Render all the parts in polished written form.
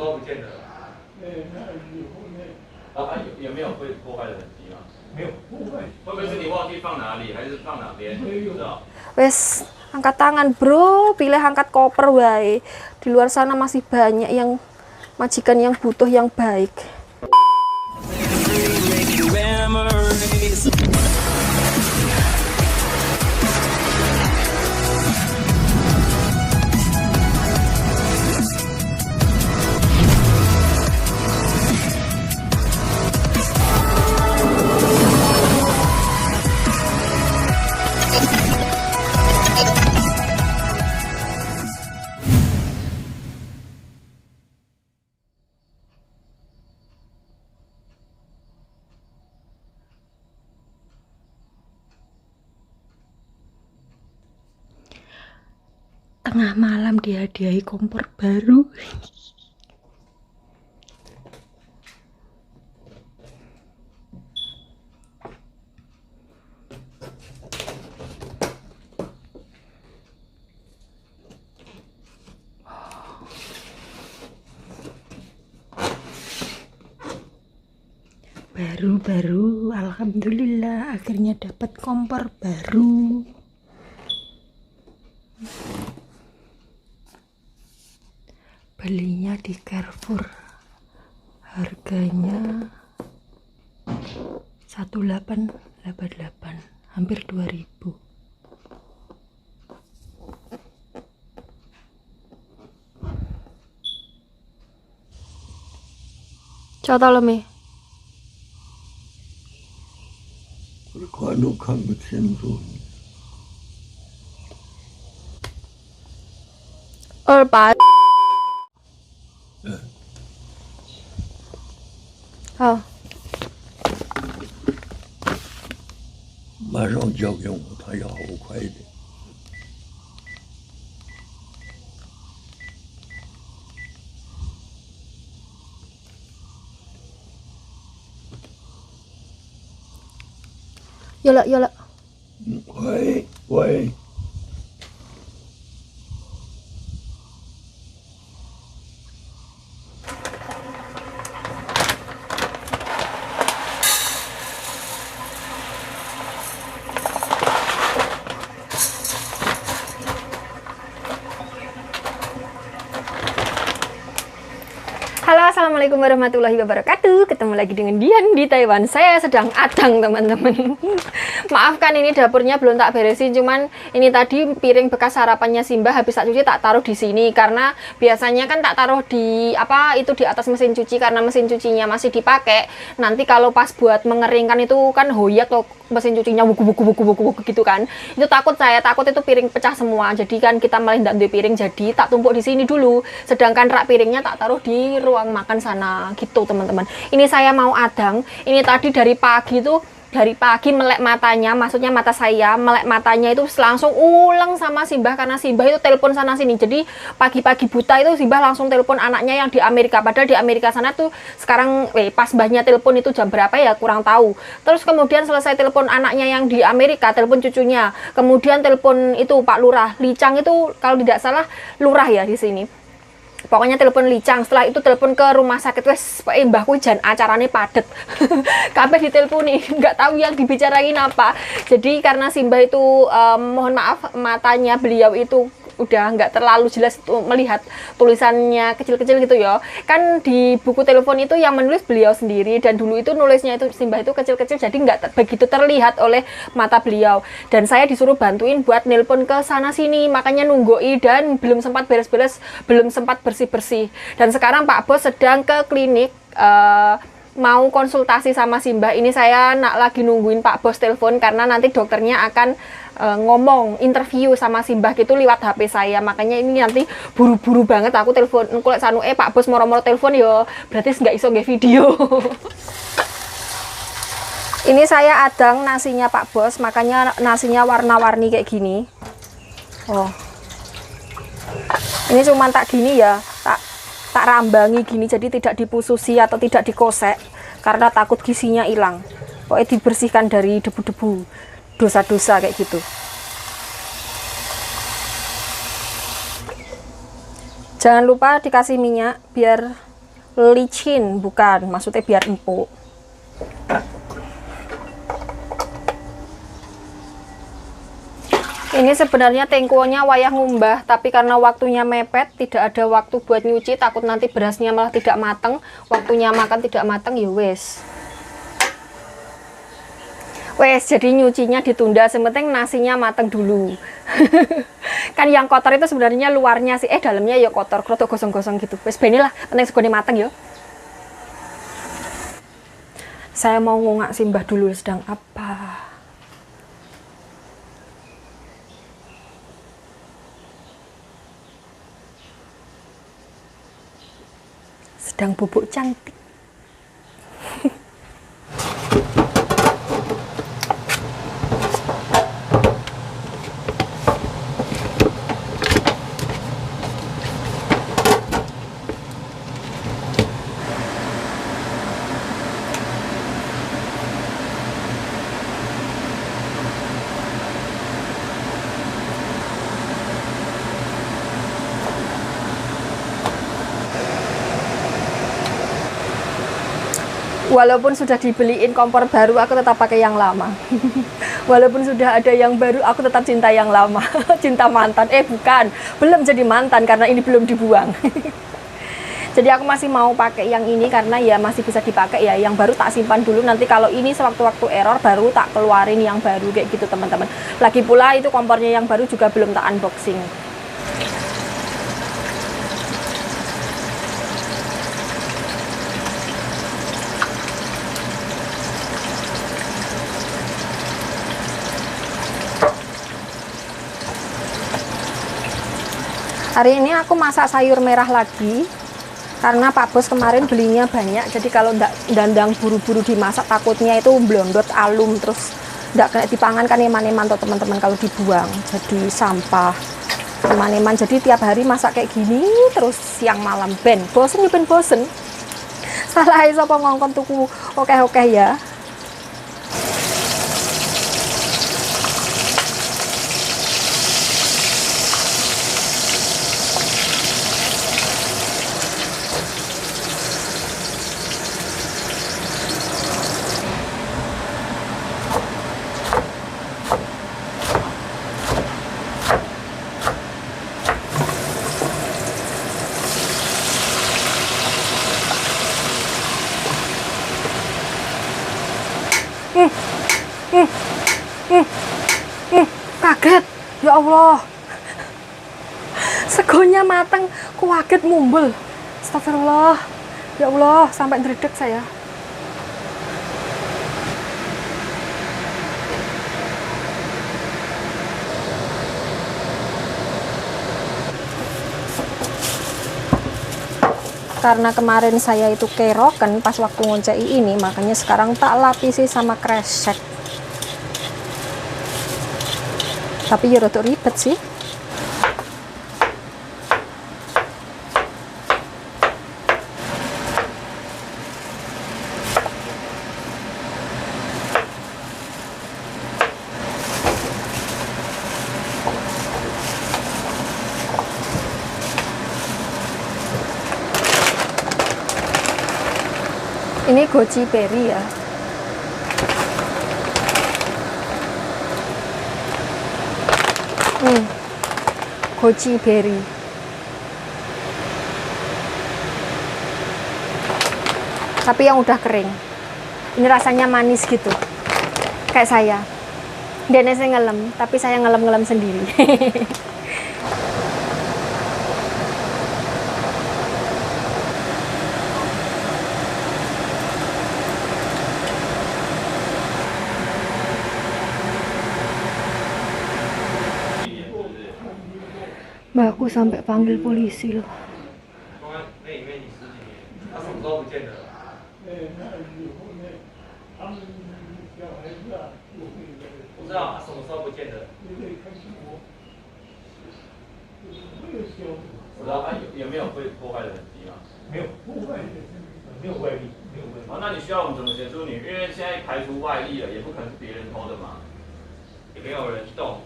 都不见得。那有后面有没有会破坏的痕迹吗？没有破坏。会不会是你忘记放哪里，还是放哪边？不知道。Wes, angkat tangan bro, pilih angkat koper wae. Di luar sana masih banyak yang majikan yang butuh yang baik. Tengah malam dihadiahi kompor baru. Baru-baru, alhamdulillah akhirnya dapat kompor baru. Belinya di Carrefour, harganya 1888, hampir 2000. Coba tolong mi. 看都看不清楚。200。好，马上交给我，他要好快一点。有了有了。喂喂。Halo, assalamualaikum warahmatullahi wabarakatuh. Ketemu lagi dengan Dian di Taiwan. Saya sedang adang teman-teman. Maafkan ini dapurnya belum tak beresin. Cuman ini tadi piring bekas sarapannya Simba habis tak cuci tak taruh di sini. Karena biasanya kan tak taruh di di atas mesin cuci karena mesin cucinya masih dipakai. Nanti kalau pas buat mengeringkan itu kan hoyak loh, mesin cucinya wuku gitu kan. Itu saya takut itu piring pecah semua. Jadi kan kita malah tidak ambil piring, jadi tak tumpuk di sini dulu. Sedangkan rak piringnya tak taruh di ruang makan sana gitu teman-teman. Ini saya mau adang. Ini tadi dari pagi melek matanya, maksudnya mata saya melek matanya itu langsung ulang sama Simbah karena Simbah itu telepon sana sini. Jadi pagi-pagi buta itu Simbah langsung telepon anaknya yang di Amerika. Padahal di Amerika sana tuh sekarang pas mbahnya telepon itu jam berapa ya kurang tahu. Terus kemudian selesai telepon anaknya yang di Amerika, telepon cucunya. Kemudian telepon itu Pak Lurah, Licang itu kalau tidak salah lurah ya di sini. Pokoknya telepon Licang, setelah itu telepon ke rumah sakit. Wes mbahku jan acarane padet. Kabeh diteleponi, nggak tahu yang dibicarain apa. Jadi karena Simbah itu mohon maaf matanya beliau itu udah nggak terlalu jelas melihat tulisannya kecil-kecil gitu ya. Kan di buku telepon itu yang menulis beliau sendiri dan dulu itu nulisnya itu Simbah itu kecil-kecil jadi nggak begitu terlihat oleh mata beliau. Dan saya disuruh bantuin buat nelpon ke sana sini, makanya nunggoi dan belum sempat beres-beres, belum sempat bersih-bersih. Dan sekarang Pak Bos sedang ke klinik mau konsultasi sama Simbah. Ini saya lagi nungguin Pak Bos telepon karena nanti dokternya akan ngomong interview sama Simbah gitu lewat HP saya. Makanya ini nanti buru-buru banget aku telepon kulek sanu Pak Bos moro-moro telepon yo, berarti nggak iso nge video. Ini saya adang nasinya Pak Bos, makanya nasinya warna-warni kayak gini. Oh. Ini cuma tak gini ya, tak rambangi gini, jadi tidak dipususi atau tidak dikosek karena takut gizinya hilang. Pokoknya dibersihkan dari debu-debu, dosa-dosa kayak gitu. Jangan lupa dikasih minyak biar licin, bukan, maksudnya biar empuk. Ini sebenarnya tengkonya wayah ngumbah, tapi karena waktunya mepet, tidak ada waktu buat nyuci, takut nanti berasnya malah tidak mateng, waktunya makan tidak mateng, ya wes. Wes, jadi nyucinya ditunda, sementing nasinya mateng dulu. Kan yang kotor itu sebenarnya luarnya sih, dalamnya ya kotor, krotok gosong-gosong gitu. Wes beni lah, penting segone mateng ya. Saya mau ngungak Simbah dulu sedang apa. Sedang bubuk cantik. Walaupun sudah dibeliin kompor baru, aku tetap pakai yang lama. Walaupun sudah ada yang baru, aku tetap cinta yang lama. Cinta mantan, bukan, belum jadi mantan karena ini belum dibuang. Jadi aku masih mau pakai yang ini karena ya masih bisa dipakai ya. Yang baru tak simpan dulu, nanti kalau ini sewaktu-waktu error baru tak keluarin yang baru kayak gitu teman-teman. Lagi pula itu kompornya yang baru juga belum tak unboxing. Hari ini aku masak sayur merah lagi karena Pak Bos kemarin belinya banyak, jadi kalau ndak dandang buru-buru dimasak takutnya itu blondot alum terus ndak kena dipangan kan eman-eman tuh teman-teman kalau dibuang jadi sampah eman-eman. Jadi tiap hari masak kayak gini terus siang malam ben bosen ya ben bosen. Salah sapa ngongkon tuku oke-oke ya. Kaget, ya Allah, segonya matang, kaget mumbul. Astagfirullah, ya Allah, sampai ndredeg saya. Karena kemarin saya itu keroken pas waktu ngoncei ini, makanya sekarang tak lapisi sama kresek. Tapi ya rada ribet sih. Ini goji berry ya. Goji berry. Tapi yang udah kering. Ini rasanya manis gitu. Kayak saya. Dene saya ngelem, tapi saya ngelem-ngelem sendiri. Mbakku sampai panggil polisi loh. 不知道他什么时候不见的。不知道他有没有被破坏的痕迹吗？没有破坏，没有外力，没有外力。哦，那你需要我们怎么协助你？因为现在排除外力了，也不可能是别人偷的嘛，也没有人动。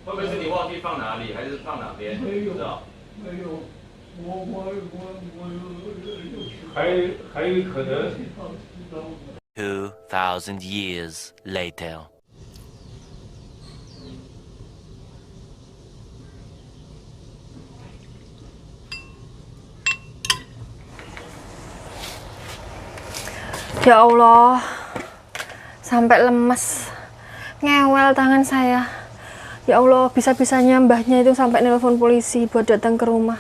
会不会是你忘记放哪里，还是放哪边？不知道。没有，我有还有可能。2,000 years later. Ya Allah, sampai lemes, ngewel tangan saya. Ya Allah, bisa-bisanya mbahnya itu sampai nelpon polisi buat datang ke rumah.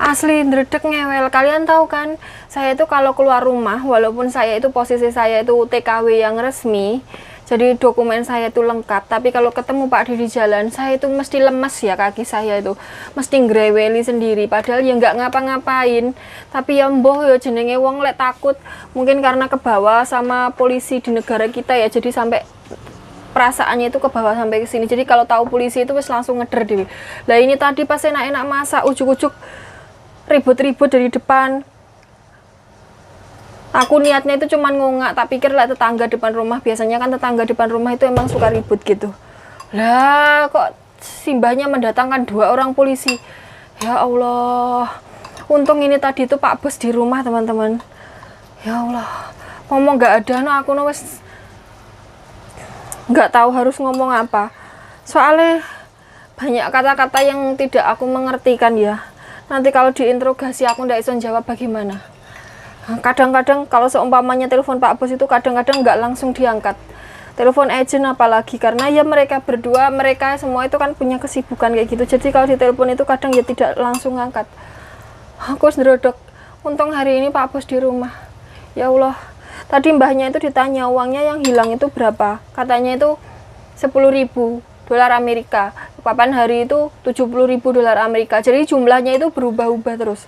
Asli ndredeg ngewel. Kalian tahu kan, saya itu kalau keluar rumah, walaupun saya itu posisi saya itu TKW yang resmi, jadi dokumen saya itu lengkap, tapi kalau ketemu Pak di jalan, saya itu mesti lemes ya, kaki saya itu mesti ngreweli sendiri, padahal ya nggak ngapa-ngapain, tapi ya mboh ya jenenge wong lek takut, mungkin karena kebawa sama polisi di negara kita ya, jadi sampai perasaannya itu ke bawah sampai ke sini. Jadi kalau tahu polisi itu wis langsung ngeder dewe. Lah ini tadi pas enak-enak masak, ujuk-ujuk ribut-ribut dari depan. Aku niatnya itu cuman ngongak, tak pikir lah tetangga depan rumah, biasanya kan tetangga depan rumah itu emang suka ribut gitu. Lah kok simbahnya mendatangkan 2 orang polisi. Ya Allah. Untung ini tadi itu Pak Bos di rumah, teman-teman. Ya Allah. Ngomong nggak ada, no aku no wes nggak tahu harus ngomong apa. Soalnya banyak kata-kata yang tidak aku mengerti kan ya. Nanti kalau diinterogasi aku nggak bisa jawab bagaimana. Kadang-kadang kalau seumpamanya telepon Pak Bos itu kadang-kadang nggak langsung diangkat. Telepon agent apalagi, karena ya mereka berdua, mereka semua itu kan punya kesibukan kayak gitu. Jadi kalau ditelepon itu kadang ya tidak langsung angkat. Aku sendrodok. Untung hari ini Pak Bos di rumah. Ya Allah. Tadi mbahnya itu ditanya uangnya yang hilang itu berapa. Katanya itu 10.000 dolar Amerika. Papan hari itu 70.000 dolar Amerika. Jadi jumlahnya itu berubah-ubah terus.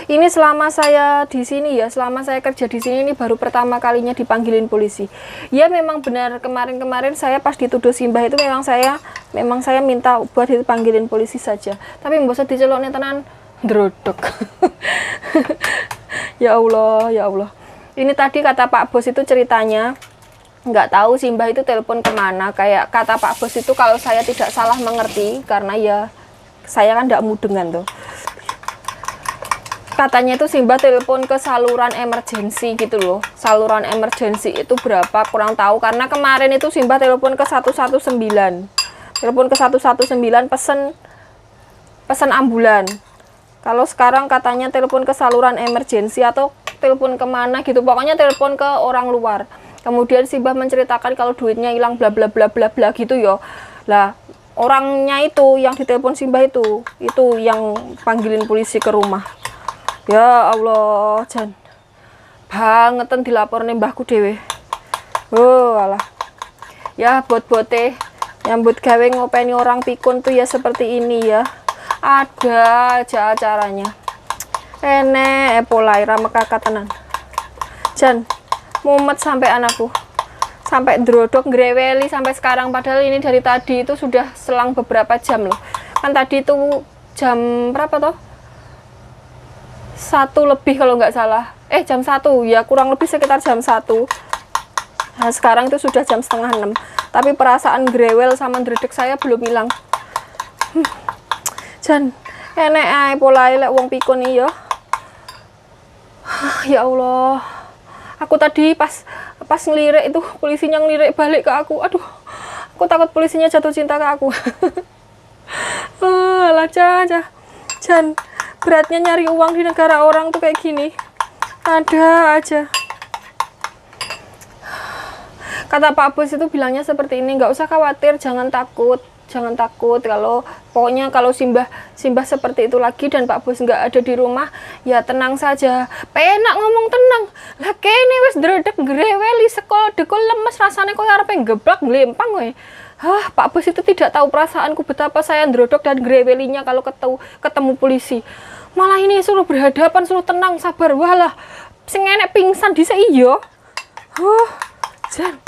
Ini selama saya di sini ya, selama saya kerja di sini ini baru pertama kalinya dipanggilin polisi. Ya memang benar, kemarin-kemarin saya pas dituduh simbah itu memang saya minta buat dipanggilin polisi saja. Tapi mbok dicelokne tenan ndrodok. Ya Allah, ya Allah. Ini tadi kata Pak Bos itu ceritanya, nggak tahu simbah itu telepon kemana. Kayak kata Pak Bos itu kalau saya tidak salah mengerti, karena ya saya kan nggak mudengan tuh. Katanya itu simbah telepon ke saluran emergency gitu loh. Saluran emergency itu berapa kurang tahu, karena kemarin itu simbah telepon ke 119. Telepon ke 119 pesen ambulan. Kalau sekarang katanya telepon ke saluran emergency atau telepon kemana gitu, pokoknya telepon ke orang luar. Kemudian simbah menceritakan kalau duitnya hilang bla bla bla bla bla gitu ya. Lah orangnya itu yang ditelepon simbah itu yang panggilin polisi ke rumah. Ya Allah, jan bangetan dilaporne mbahku dhewe. Oh alah. Ya bot-bote nyambut gawe ngopeni orang pikun tuh ya seperti ini ya. Ada aja acaranya. Enek polai ramekaka tenan. Jan mumet sampai anakku. Sampai drodok ngreweli sampai sekarang, padahal ini dari tadi itu sudah selang beberapa jam loh. Kan tadi itu jam berapa toh? 1 lebih kalau nggak salah. Jam 1 ya, kurang lebih sekitar jam 1. Nah, sekarang itu sudah jam setengah 6. Tapi perasaan grewel sama ndredeg saya belum hilang. Jan enek ae polahe lek wong pikun iki ya. Ya Allah. Aku tadi pas ngelirik itu polisinya ngelirik balik ke aku. Aduh. Aku takut polisinya jatuh cinta ke aku. Alah Jan. Beratnya nyari uang di negara orang tuh kayak gini. Ada aja. Kata Pak Bos itu bilangnya seperti ini, nggak usah khawatir, jangan takut kalau pokoknya kalau simbah seperti itu lagi dan Pak Bos nggak ada di rumah, ya tenang saja. Penak ngomong tenang. Lah kene wis ndredeg greweli sekol dekol lemes rasane koyo arepe geblak glempang kowe. Pak Bos itu tidak tahu perasaanku betapa saya ndrodog dan grewelinya kalau ketemu polisi. Malah ini suruh berhadapan, suruh tenang, sabar. Walah, sing enek pingsan dhisik iya. Jan.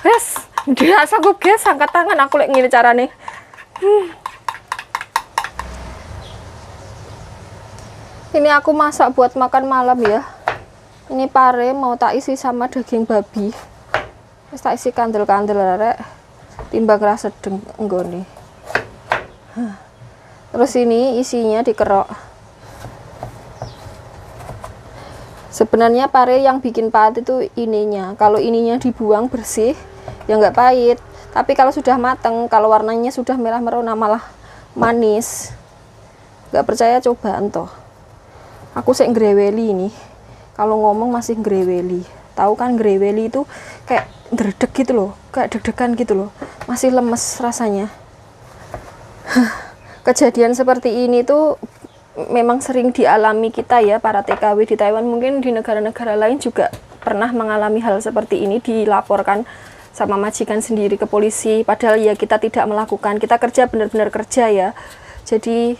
Wes, ndak sanggup guys, angkat tangan aku lek ngene carane. Ini aku masak buat makan malam ya. Ini pare mau tak isi sama daging babi. Wis tak isi kandel-kandel rek. Timbang rasa enggone. Terus ini isinya dikerok. Sebenarnya pare yang bikin pahit itu ininya. Kalau ininya dibuang bersih, ya nggak pahit. Tapi kalau sudah mateng, kalau warnanya sudah merah merona malah manis. Nggak percaya coba entoh. Aku sih ngreweli ini. Kalau ngomong masih ngreweli. Tahu kan ngreweli itu kayak dredeg gitu loh, kayak deg-degan gitu loh. Masih lemes rasanya. Kejadian seperti ini tuh memang sering dialami kita ya, para TKW di Taiwan. Mungkin di negara-negara lain juga pernah mengalami hal seperti ini, dilaporkan sama majikan sendiri ke polisi, padahal ya kita tidak melakukan, kita kerja benar-benar kerja ya. Jadi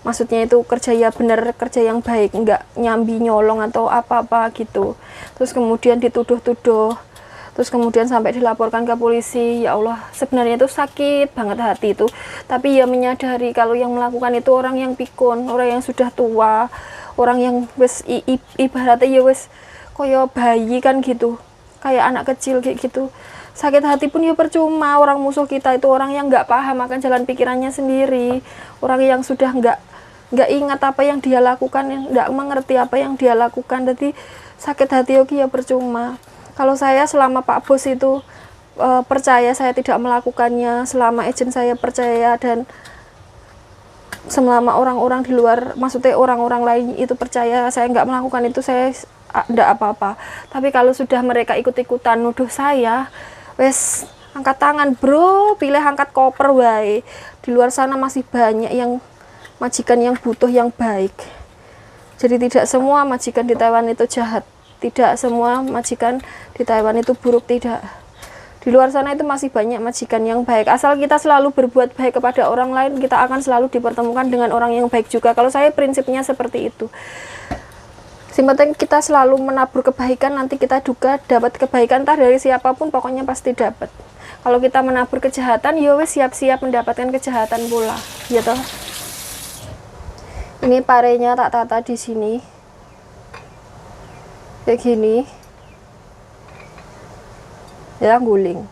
maksudnya itu kerja ya benar, kerja yang baik, nggak nyambi nyolong atau apa-apa gitu. Terus kemudian dituduh-tuduh, terus kemudian sampai dilaporkan ke polisi. Ya Allah, sebenarnya itu sakit banget hati itu, tapi ya menyadari kalau yang melakukan itu orang yang pikun, orang yang sudah tua, orang yang wes ibaratnya ya wes koyo bayi kan gitu, kayak anak kecil kayak gitu. Sakit hati pun ya percuma, orang musuh kita itu orang yang nggak paham akan jalan pikirannya sendiri, orang yang sudah nggak ingat apa yang dia lakukan, nggak mengerti apa yang dia lakukan. Jadi sakit hati oke ya percuma. Kalau saya selama Pak Bos itu percaya saya tidak melakukannya, selama agent saya percaya, dan selama orang-orang di luar, maksudnya orang-orang lain itu percaya saya nggak melakukan itu, saya tidak apa-apa. Tapi kalau sudah mereka ikut-ikutan nuduh saya, wes angkat tangan bro, pilih angkat koper wae. Di luar sana masih banyak yang majikan yang butuh yang baik. Jadi tidak semua majikan di Taiwan itu jahat, tidak semua majikan di Taiwan itu buruk, tidak. Di luar sana itu masih banyak majikan yang baik. Asal kita selalu berbuat baik kepada orang lain, kita akan selalu dipertemukan dengan orang yang baik juga. Kalau saya prinsipnya seperti itu. Yang penting kita selalu menabur kebaikan, nanti kita juga dapat kebaikan, entah dari siapapun, pokoknya pasti dapat. Kalau kita menabur kejahatan, ya wes siap-siap mendapatkan kejahatan pula, gitu. Ini parenya tak tata di sini, kayak gini, ya guling.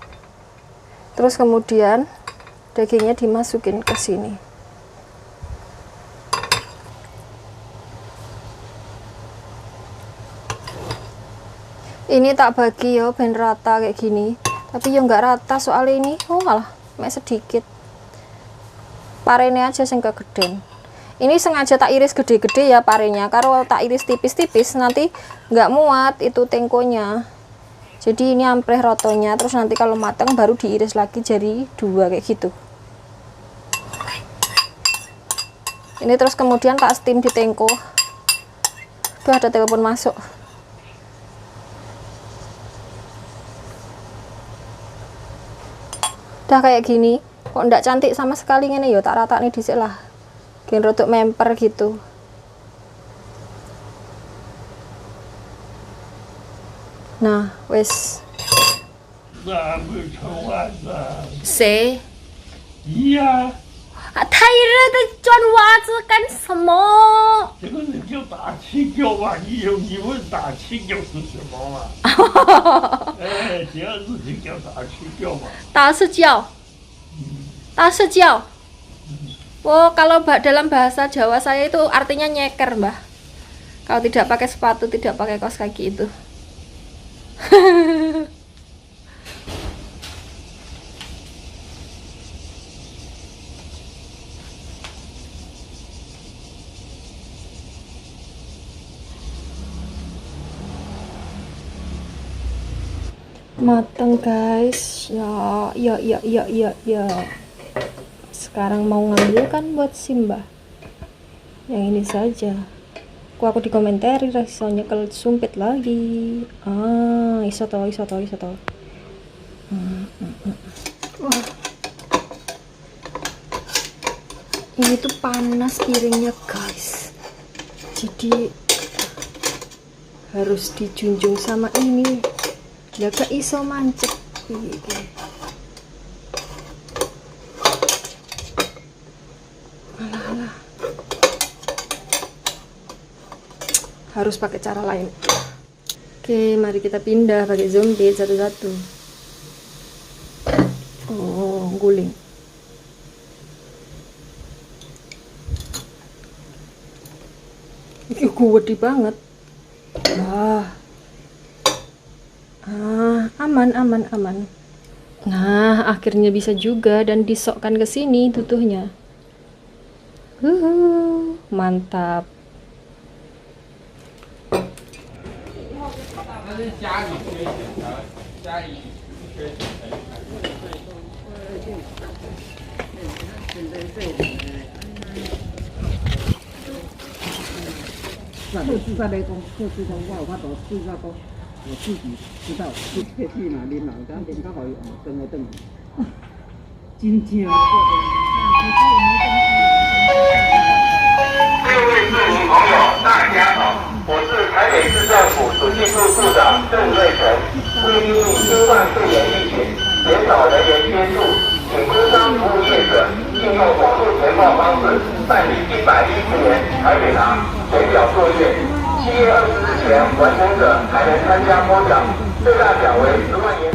Terus kemudian dagingnya dimasukin ke sini. Ini tak bagi ya ben rata kayak gini, tapi ya nggak rata soalnya ini malah mek sedikit. Parenya aja sing kegeden. Ini sengaja tak iris gede-gede ya parenya, kalau tak iris tipis-tipis nanti nggak muat itu tengkonya. Jadi ini ampleh rotonya, terus nanti kalau matang baru diiris lagi jadi dua kayak gitu. Ini terus kemudian tak steam di tengko. Tuh ada telepon masuk. Udah kayak gini, kok ndak cantik sama sekali ini ya tak rata nih dhisik lah. Gen rodok memper gitu. Nah, wes. Se. Iya. 太热的钻袜子干什么？这个人叫打气球嘛，你问打气球是什么嘛？哎，这样事情叫打气球嘛。打是叫，打是叫。Oh, kalau dalam bahasa Jawa saya itu artinya nyeker, Mbah. Kalau tidak pakai sepatu, tidak pakai kaos kaki itu. Mateng guys, ya. Sekarang mau ngambil kan buat Simba. Yang ini saja. Aku dikomentari rasanya kalau sumpit lagi. Iso to. Wah. Ini tuh panas piringnya guys. Jadi harus dijunjung sama ini. Lah gak iso mancep iki. Alah. Harus pakai cara lain. Oke, mari kita pindah pakai zombie satu-satu. Oh, guling. Ini gede banget. Wah. aman, aman, aman. Nah, akhirnya bisa juga dan disokkan ke sini tutuhnya. Mantap.我自己知道，去去哪啉啦，咱啉较好用，转来转去。真正。各位市民朋友，大家好，我是台北市政府主计处处长郑瑞成。为因应新冠肺炎疫情，减少人员接触，请工商服务业者应用网络填报方式办理110元台北行填表作业。7月20日前完成者还能参加抽奖，最大奖为10万元。